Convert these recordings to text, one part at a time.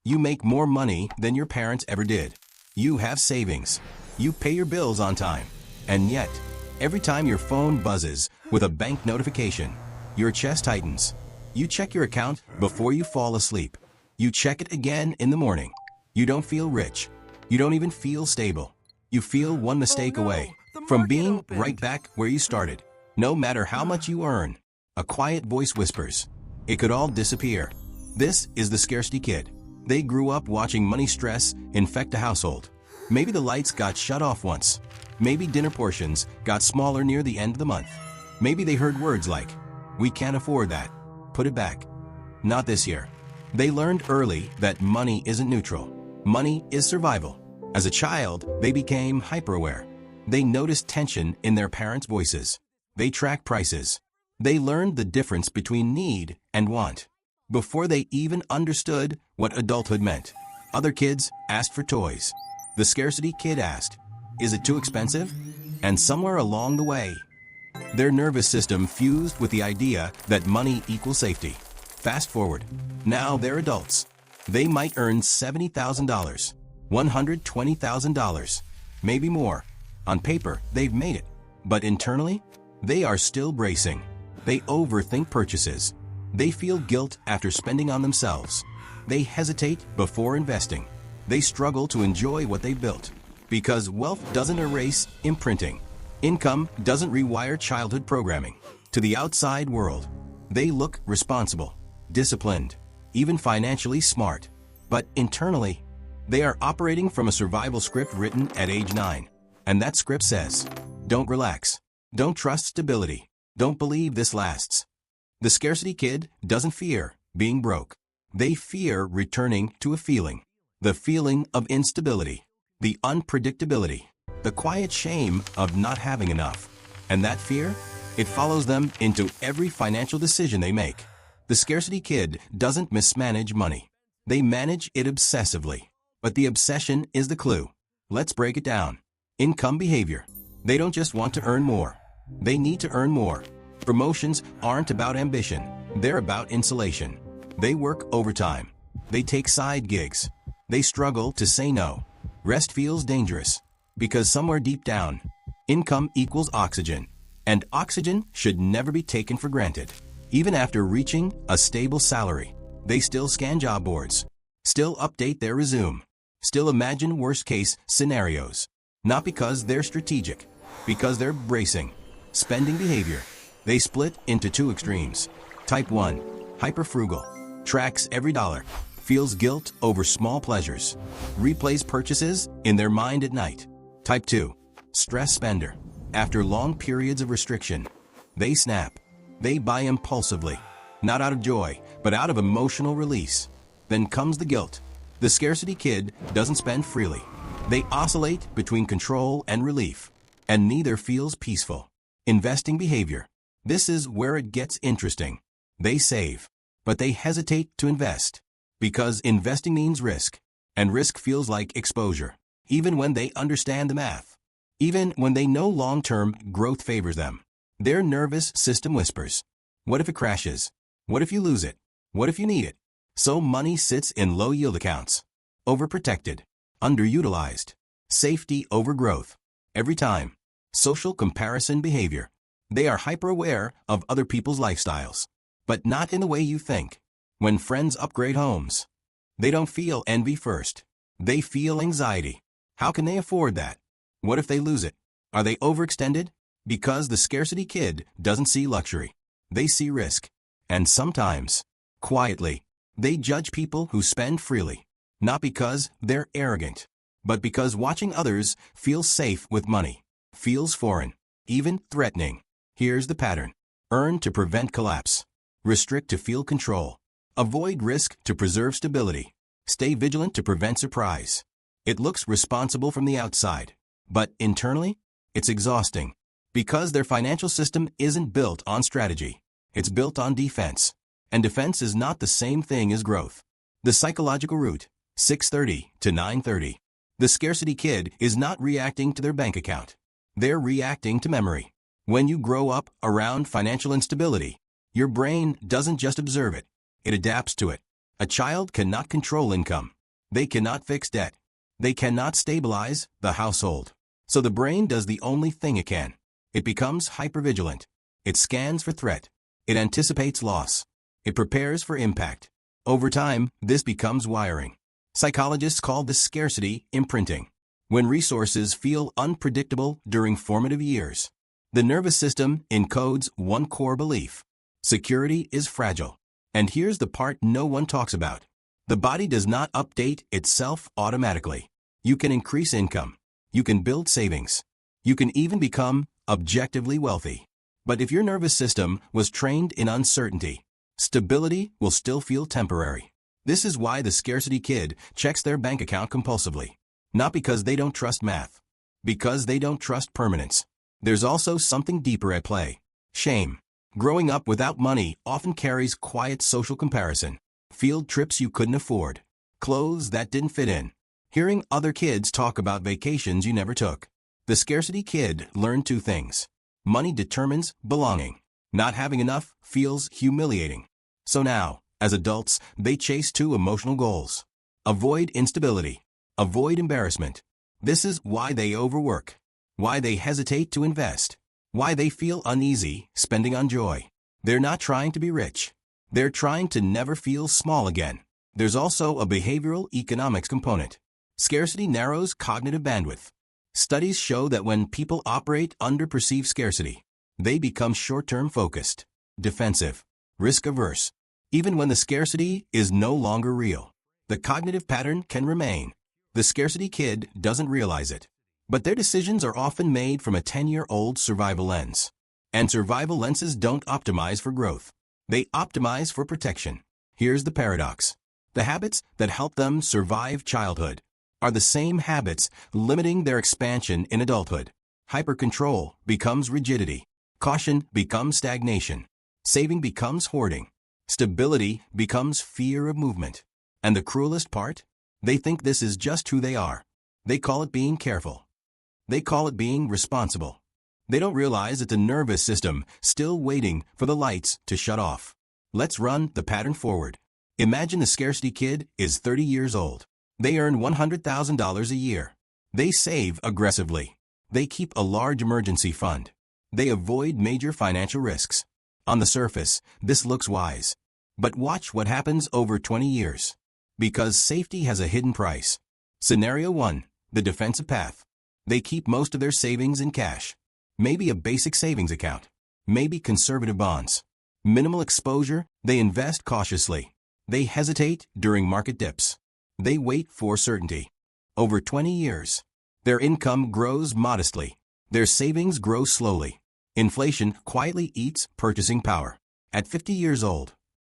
You make more money than your parents ever did. You have savings. You pay your bills on time. And yet, every time your phone buzzes with a bank notification, your chest tightens. You check your account before you fall asleep. You check it again in the morning. You don't feel rich. You don't even feel stable. You feel one mistake away from being right back where you started. No matter how much you earn, a quiet voice whispers, it could all disappear. This is the Scarcity Kid. They grew up watching money stress infect a household. Maybe the lights got shut off once. Maybe dinner portions got smaller near the end of the month. Maybe they heard words like, "We can't afford that. Put it back." Not this year. They learned early that money isn't neutral. Money is survival. As a child, they became hyper-aware. They noticed tension in their parents' voices. They tracked prices. They learned the difference between need and want. Before they even understood what adulthood meant, other kids asked for toys. The Scarcity Kid asked, "Is it too expensive?" And somewhere along the way, their nervous system fused with the idea that money equals safety. Fast forward. Now they're adults. They might earn $70,000, $120,000, maybe more. On paper, they've made it. But internally, they are still bracing. They overthink purchases. They feel guilt after spending on themselves. They hesitate before investing. They struggle to enjoy what they built. Because wealth doesn't erase imprinting. Income doesn't rewire childhood programming. To the outside world, they look responsible, disciplined, even financially smart. But internally, they are operating from a survival script written at age 9. And that script says, don't relax. Don't trust stability. Don't believe this lasts. The Scarcity Kid doesn't fear being broke. They fear returning to a feeling. The feeling of instability. The unpredictability. The quiet shame of not having enough. And that fear, it follows them into every financial decision they make. The Scarcity Kid doesn't mismanage money. They manage it obsessively. But the obsession is the clue. Let's break it down. Income behavior. They don't just want to earn more. They need to earn more. Promotions aren't about ambition. They're about insulation. They work overtime. They take side gigs. They struggle to say no. Rest feels dangerous. Because somewhere deep down, income equals oxygen. And oxygen should never be taken for granted. Even after reaching a stable salary, they still scan job boards. Still update their resume. Still imagine worst-case scenarios. Not because they're strategic. Because they're bracing. Spending behavior. They split into two extremes. Type 1, hyper-frugal. Tracks every dollar. Feels guilt over small pleasures. Replays purchases in their mind at night. Type 2, stress spender. After long periods of restriction, they snap. They buy impulsively. Not out of joy, but out of emotional release. Then comes the guilt. The Scarcity Kid doesn't spend freely. They oscillate between control and relief. And neither feels peaceful. Investing behavior. This is where it gets interesting. They save, but they hesitate to invest. Because investing means risk. And risk feels like exposure. Even when they understand the math. Even when they know long-term growth favors them. Their nervous system whispers, what if it crashes? What if you lose it? What if you need it? So money sits in low-yield accounts. Overprotected. Underutilized. Safety over growth. Every time. Social comparison behavior. They are hyper-aware of other people's lifestyles. But not in the way you think. When friends upgrade homes, they don't feel envy first. They feel anxiety. How can they afford that? What if they lose it? Are they overextended? Because the Scarcity Kid doesn't see luxury. They see risk. And sometimes, quietly, they judge people who spend freely. Not because they're arrogant, but because watching others feel safe with money feels foreign, even threatening. Here's the pattern. Earn to prevent collapse. Restrict to feel control. Avoid risk to preserve stability. Stay vigilant to prevent surprise. It looks responsible from the outside, but internally, it's exhausting. Because their financial system isn't built on strategy. It's built on defense. And defense is not the same thing as growth. The psychological route, 6:30 to 9:30. The Scarcity Kid is not reacting to their bank account. They're reacting to memory. When you grow up around financial instability, your brain doesn't just observe it. It adapts to it. A child cannot control income. They cannot fix debt. They cannot stabilize the household. So the brain does the only thing it can. It becomes hypervigilant. It scans for threat. It anticipates loss. It prepares for impact. Over time, this becomes wiring. Psychologists call this scarcity imprinting. When resources feel unpredictable during formative years, the nervous system encodes one core belief: security is fragile. And here's the part no one talks about. The body does not update itself automatically. You can increase income. You can build savings. You can even become objectively wealthy. But if your nervous system was trained in uncertainty, stability will still feel temporary. This is why the scarcity kid checks their bank account compulsively. Not because they don't trust math. Because they don't trust permanence. There's also something deeper at play. Shame. Growing up without money often carries quiet social comparison. Field trips you couldn't afford. Clothes that didn't fit in. Hearing other kids talk about vacations you never took. The scarcity kid learned two things. Money determines belonging. Not having enough feels humiliating. So now, as adults, they chase two emotional goals. Avoid instability. Avoid embarrassment. This is why they overwork. Why they hesitate to invest. Why they feel uneasy spending on joy. They're not trying to be rich. They're trying to never feel small again. There's also a behavioral economics component. Scarcity narrows cognitive bandwidth. Studies show that when people operate under perceived scarcity, they become short-term focused, defensive, risk-averse. Even when the scarcity is no longer real, the cognitive pattern can remain. The scarcity kid doesn't realize it. But their decisions are often made from a 10-year-old survival lens. And survival lenses don't optimize for growth. They optimize for protection. Here's the paradox. The habits that help them survive childhood are the same habits limiting their expansion in adulthood. Hyper-control becomes rigidity. Caution becomes stagnation. Saving becomes hoarding. Stability becomes fear of movement. And the cruelest part? They think this is just who they are. They call it being careful. They call it being responsible. They don't realize it's the nervous system still waiting for the lights to shut off. Let's run the pattern forward. Imagine the scarcity kid is 30 years old. They earn $100,000 a year. They save aggressively. They keep a large emergency fund. They avoid major financial risks. On the surface, this looks wise. But watch what happens over 20 years. Because safety has a hidden price. Scenario 1. The defensive path. They keep most of their savings in cash. Maybe a basic savings account. Maybe conservative bonds. Minimal exposure, they invest cautiously. They hesitate during market dips. They wait for certainty. Over 20 years, their income grows modestly. Their savings grow slowly. Inflation quietly eats purchasing power. At 50 years old,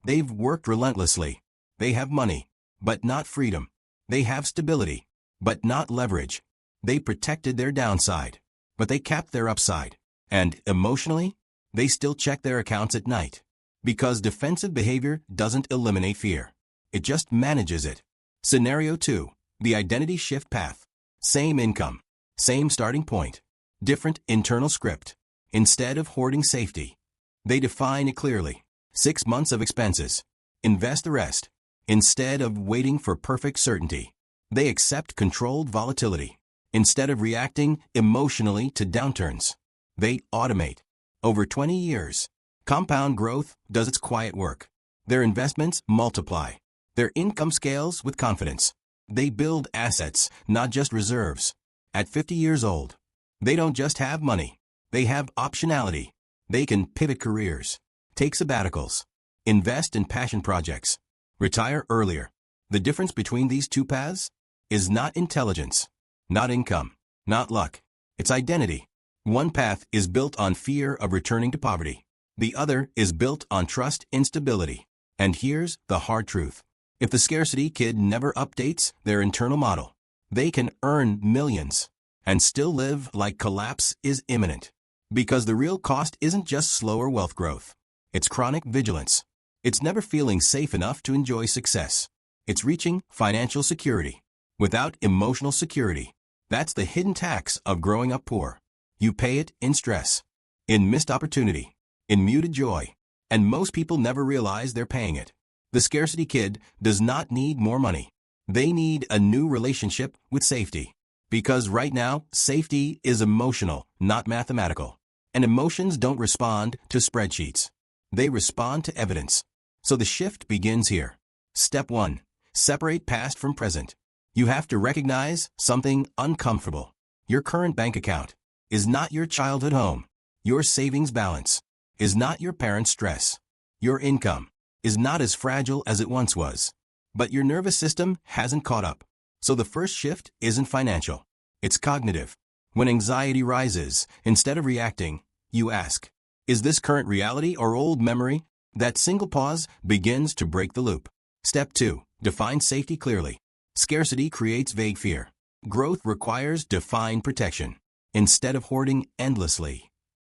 they've worked relentlessly. They have money, but not freedom. They have stability, but not leverage. They protected their downside, but they capped their upside. And emotionally, they still check their accounts at night. Because defensive behavior doesn't eliminate fear. It just manages it. Scenario 2. The identity shift path. Same income. Same starting point. Different internal script. Instead of hoarding safety, they define it clearly. 6 months of expenses. Invest the rest. Instead of waiting for perfect certainty, they accept controlled volatility. Instead of reacting emotionally to downturns, they automate. Over 20 years, compound growth does its quiet work. Their investments multiply. Their income scales with confidence. They build assets, not just reserves. At 50 years old, they don't just have money. They have optionality. They can pivot careers, take sabbaticals, invest in passion projects, retire earlier. The difference between these two paths is not intelligence, not income, not luck. It's identity. One path is built on fear of returning to poverty. The other is built on trust in stability. And here's the hard truth. If the scarcity kid never updates their internal model, they can earn millions and still live like collapse is imminent. Because the real cost isn't just slower wealth growth. It's chronic vigilance. It's never feeling safe enough to enjoy success. It's reaching financial security without emotional security. That's the hidden tax of growing up poor. You pay it in stress, in missed opportunity, in muted joy. And most people never realize they're paying it. The scarcity kid does not need more money. They need a new relationship with safety. Because right now, safety is emotional, not mathematical. And emotions don't respond to spreadsheets. They respond to evidence. So the shift begins here. Step 1. Separate past from present. You have to recognize something uncomfortable. Your current bank account is not your childhood home. Your savings balance is not your parents' stress. Your income is not as fragile as it once was. But your nervous system hasn't caught up. So the first shift isn't financial. It's cognitive. When anxiety rises, instead of reacting, you ask, is this current reality or old memory? That single pause begins to break the loop. Step 2. Define safety clearly. Scarcity creates vague fear. Growth requires defined protection. Instead of hoarding endlessly,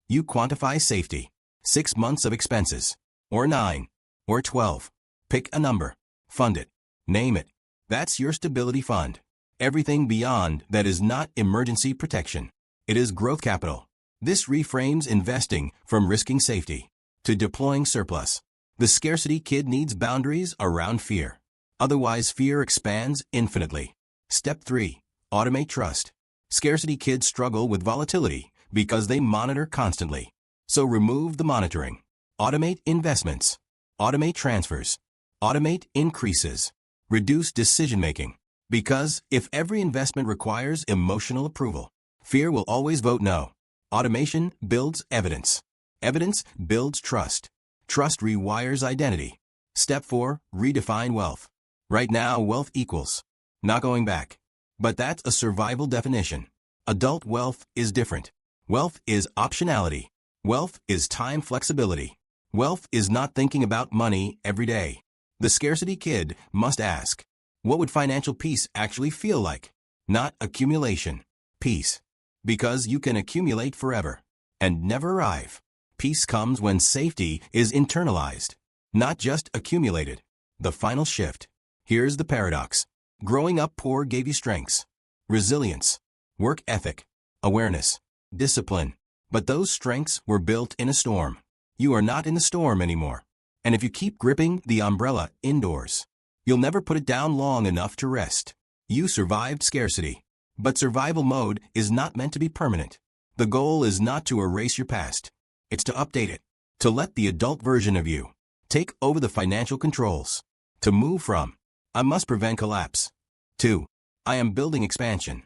you quantify safety. 6 months of expenses. Or 9. Or 12. Pick a number. Fund it. Name it. That's your stability fund. Everything beyond that is not emergency protection. It is growth capital. This reframes investing from risking safety to deploying surplus. The scarcity kid needs boundaries around fear. Otherwise, fear expands infinitely. Step 3. Automate trust. Scarcity kids struggle with volatility because they monitor constantly. So remove the monitoring. Automate investments. Automate transfers. Automate increases. Reduce decision-making. Because if every investment requires emotional approval, fear will always vote no. Automation builds evidence. Evidence builds trust. Trust rewires identity. Step 4. Redefine wealth. Right now, wealth equals not going back. But that's a survival definition. Adult wealth is different. Wealth is optionality. Wealth is time flexibility. Wealth is not thinking about money every day. The scarcity kid must ask, what would financial peace actually feel like? Not accumulation. Peace. Because you can accumulate forever and never arrive. Peace comes when safety is internalized, not just accumulated. The final shift. Here's the paradox. Growing up poor gave you strengths, resilience, work ethic, awareness, discipline. But those strengths were built in a storm. You are not in the storm anymore. And if you keep gripping the umbrella indoors, you'll never put it down long enough to rest. You survived scarcity. But survival mode is not meant to be permanent. The goal is not to erase your past. It's to update it. To let the adult version of you take over the financial controls. To move from, I must prevent collapse, to, I am building expansion.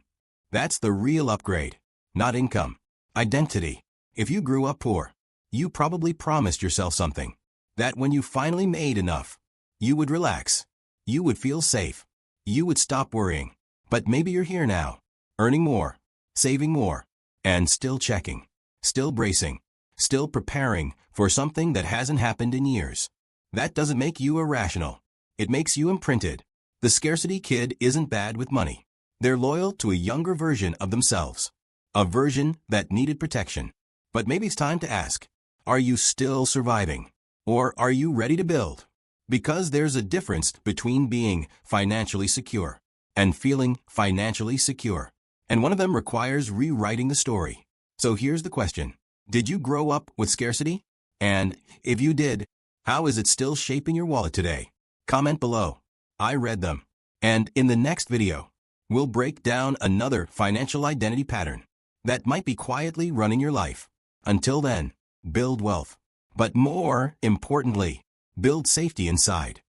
That's the real upgrade. Not income. Identity. If you grew up poor, you probably promised yourself something. That when you finally made enough, you would relax. You would feel safe. You would stop worrying. But maybe you're here now, earning more, saving more, and still checking, still bracing, still preparing for something that hasn't happened in years. That doesn't make you irrational. It makes you imprinted. The scarcity kid isn't bad with money. They're loyal to a younger version of themselves, a version that needed protection. But maybe it's time to ask, are you still surviving? Or are you ready to build? Because there's a difference between being financially secure and feeling financially secure. And one of them requires rewriting the story. So here's the question. Did you grow up with scarcity? And if you did, how is it still shaping your wallet today? Comment below. I read them. And in the next video, we'll break down another financial identity pattern that might be quietly running your life. Until then, build wealth. But more importantly, build safety inside.